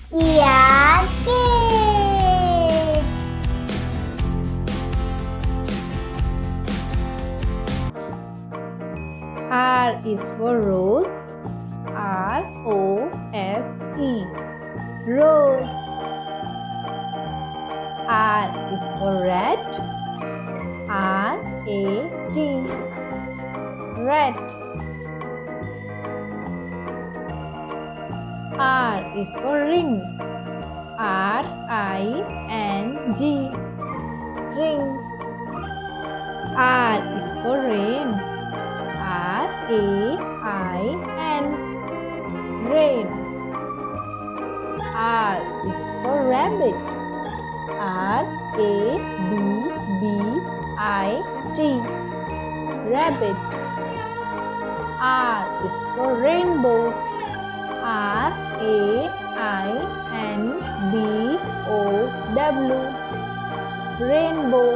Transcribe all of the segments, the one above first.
kiakids. R is for rose. R-O-S-E. Rose. R is for red. R-A-D. Red. R is for ring. R-I-N-G. Ring. R is for rain. R-A-I-N. Rain. R is for rabbit. R-A-B-B-I-T. Rabbit. R is for rainbow. R-A-I-N-B-O-W. Rainbow.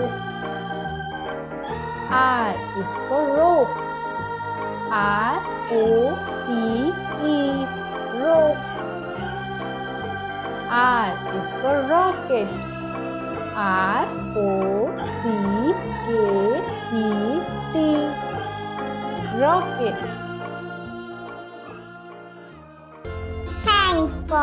R is for rope. R-O-P-E. Rope. R is for rocket. R-O-C-K-E-T. Rocket. Thanks for